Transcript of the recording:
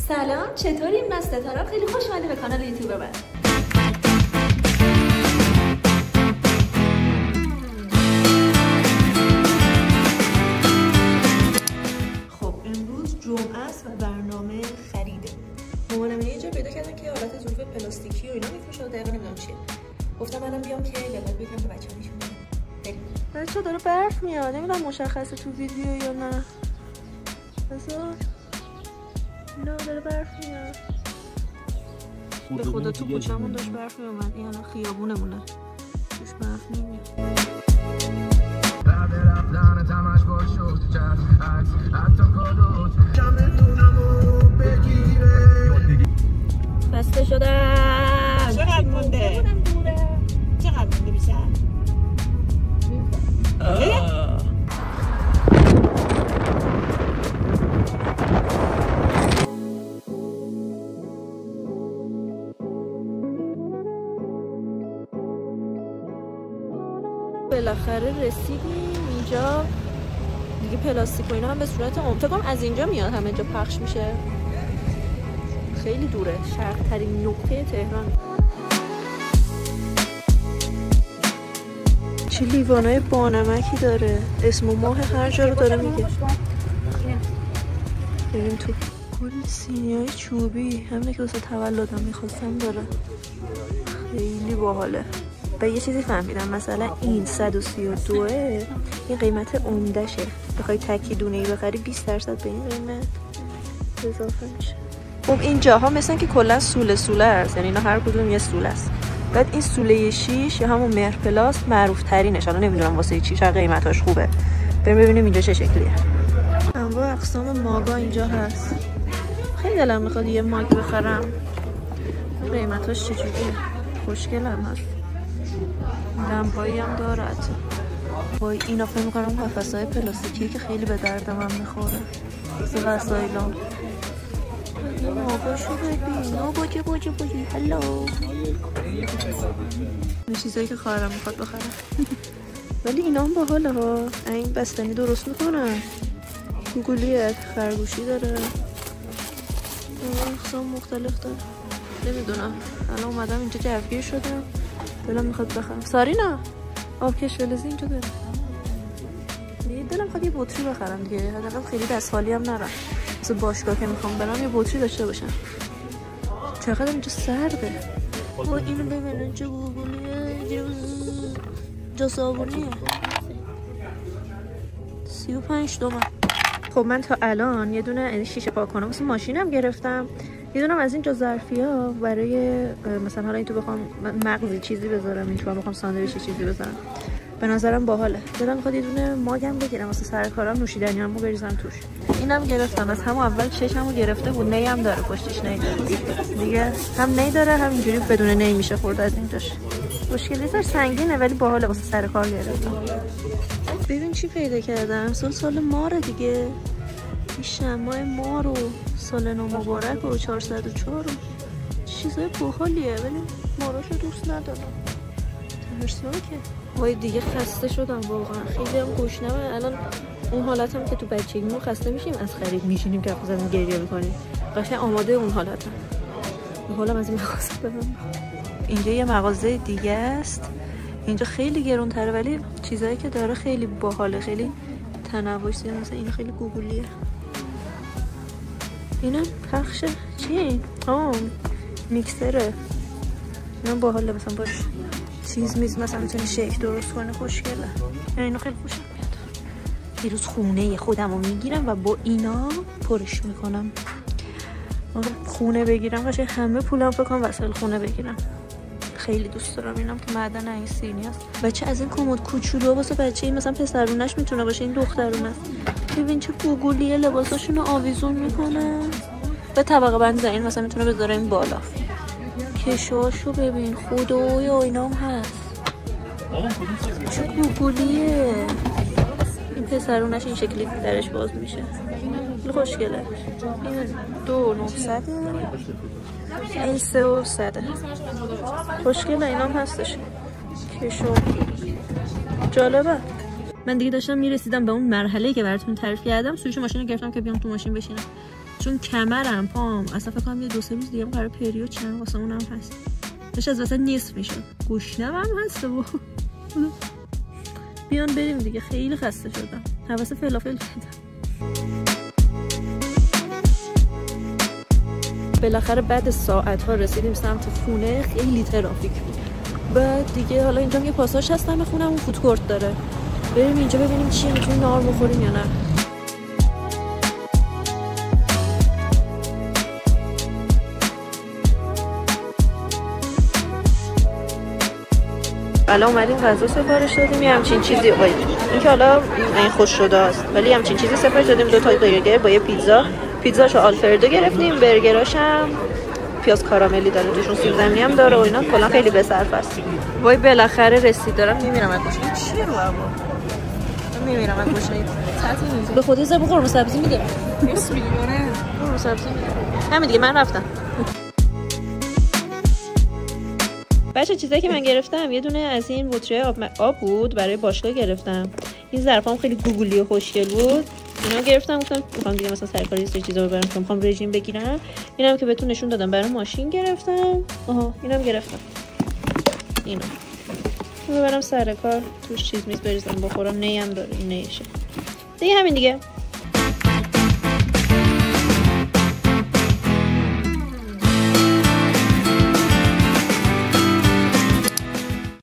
سلام، چطورین؟ من ستارم. خیلی خوش اومدید به کانال یوتیوب من. خب امروز جمعه است و برنامه خریده. مامانم یه جا پیدا کردن که حالت ظروف پلاستیکی و اینا میفروشه، دقیقاً نمیدونم چیه. گفتم منم بیام که لذت بگیرم به بچه‌ها نشون بدم. بریم. بچه‌ها داره برف میاد. نمیدونم مشخصه تو ویدیو یا نه. بذار نه داره برف میاد. به خدا تو کوچه‌مون داشت برف میومد. این الان خیابونمونه. توش برف نمیاد. بسته شدم. چقدر مونده؟ چقدر مونده بیشتر؟ بالاخره رسیدیم اینجا دیگه. پلاستیک و اینا هم به صورت فکر کنم از اینجا میاد، همه جا پخش میشه. خیلی دوره، شرق ترین نقطه تهران. چه لیوانای بانمکی داره، اسم و ماه هر جا رو داره میگه. بریم تو. کلی سینی‌های چوبی، همینه که واسه تولدم میخواستم داره. خیلی باحاله. و یه چیزی فهمیدم، مثلا این 132 این قیمت عمدشه. بخوای تکی دونه‌ای بخری 20% به این قیمت اضافه میشه. خب این جاها مثلا که کلا سوله است، یعنی اینا هر کدوم یه سوله است. بعد این سوله 6 یا همون مهر پلاس معروف ترینش، الان نمیدونم واسه چی، شاید قیمتاش خوبه. بریم ببینیم اینجا چه شکلیه. انواع اقسام ماگا اینجا هست. خیلی دلم میخواد یه ماگ بخرم. قیمتاش چجوریه؟ خوشگلم هست. دمپایی هم دارد. وای اینا فکر میکنم قفسه‌های پلاستیکی که خیلی به درد من میخوره. مثل وسایلام. ماگاشو ببین. باجه هلو. این چیزایی که خواهرم میخواد بخرم. ولی اینا هم باحاله ها. این بستنی درست میکنن. گوگلیه، خرگوشی داره. اقسام مختلف داره. نمیدونم. الان اومدم اینجا جوگیر شدم. دلم میخواد بخرم. سارینا آبکش فلزی اینجا داره. دلم میخواد یه بطری بخرم دیگه. حداقل خیلی دستحالی هم نرم. مثل باشگاه که میخوام برم یه بطری داشته باشم. چقدر اینجا سرده. و اینو ببینن چه گوگلیه. جا صابونیه. 35 تومن. خب من تا الان یه دونه شیشه پاک کنم واسه ماشینم گرفتم. یه دونم از این جا ظرفی‌ها برای مثلا حالا این تو بخوام مغزی چیزی بذارم، این تو بخوام ساندویچ چیزی بذارم. به نظرم باحاله. دلم می‌خواد یه دونه ماگم بگیرم واسه سر کارم، نوشیدنیامو بریزم توش. اینم گرفتم. از همون اول چشمو گرفته بود. نی هم داره پشتش، نی دیگه. هم نی داره، هم اینجوری بدون نی میشه خورد از اینجاش. مشکلیش سنگینه ولی باحاله واسه سر کار گرفتم. ببین چی پیدا کردم. سال ماره دیگه. این شمع مار و سال نو مبارک و 404 چیزای باحالیه، ولی ماراشو دوست ندارم. ترسناکه. وای دیگه خسته شدم واقعا. خیلی هم گشنمه. الان اون حالتم که تو بچگیمون خسته میشیم از خرید میشینیم که خودمون گریه میکنیم. قشنگ آماده اون حالتم. حالا از این مغازه برم. اینجا یه مغازه دیگه است. اینجا خیلی گرونتره ولی چیزایی که داره خیلی باحاله، خیلی تنوعی داره. مثلا این خیلی گوگلیه. اینم پخشه. چیه این؟ میکسره. اینم باحاله، مثلا باش چیز میز مثلا میتونی شیک درست کنه. خوشگله. اینو خیلی خوشم میاد. دیروز خونه خودمو میگیرم و با اینا پرش میکنم. خونه بگیرم قشنگ همه پولم فکر کنم واسه خونه بگیرم. خیلی دوست دارم. اینم که معدن این سینی است. بچه از این کمد کوچولو واسه بچه این مثلا پسرونش میتونه باشه، این دخترونه است. ببین چه گوگلیه، لباساشونو آویزون میکنه. به طبقه بندی این مثلا میتونه بذاره این بالا. کشاشو ببین. خدایا اینا هم هست. چه گوگلیه. این پسرونش این شکلی درش باز میشه. خیلی خوشگله. این 2900 این 300 خوشگله. اینا هم هستش. کشو جالبه. من دیگه داشتم میرسیدم به اون مرحله که براتون تعریف کردم. سویچ ماشین رو گرفتم که بیام تو ماشین بشینم. چون کمرم پام اصلا فکر کنم یه 2-3 روز دیگه قرار پریود چند واسه اونم هست. داشت از واسه نصف میشه. گوشنم هم هست و بیان بریم دیگه، خیلی خسته شدم. حواس فلافل کردم. بالاخره بعد ساعت‌ها رسیدیم سمت خونه. خیلی ترافیک بود. بعد دیگه حالا اینجا یه پاساژ هستم به خونمون، فود کورت داره. بریم اینجا ببینیم چیه، میتونیم نهار بخوریم یا نه. الان اومدیم غذا سفارش دادیم، یه همچین چیزی این که حالا این خوش شده است، ولی همچین چیزی سفارش دادیم. 2 تا برگر با یه پیتزاشو آلفردو گرفتیم، برگراش هم پیاز کاراملی داره، توشون سیب زمینی هم داره و اینا، کلا خیلی بصرف است. وای بالاخره رسید. دارم میمیرم از گوشه. چیه رو هوا؟ میمیرم از گوشه. تعطیل به خودی زبون قرمه سبزی میده. 20 میلیونه قرمه سبزی میده. همین دیگه من رفتم. بچه چیزایی که من گرفتم یه دونه از این بطری آب بود برای باشگاه گرفتم. این ظرفام خیلی گوگلی و خوشگل بود. اینا گرفتم، گفتم میخوام دیگه مثلا سرکاری یه سری چیزا ببرم چون میخوام رژیم بگیرم. اینم که بهتون نشون دادم برای ماشین گرفتم. آها اینم گرفتم. اینو ببرم سر کار، توش چیز میز بریزم بخورم. نیم داره این نیشه دیگه. همین دیگه.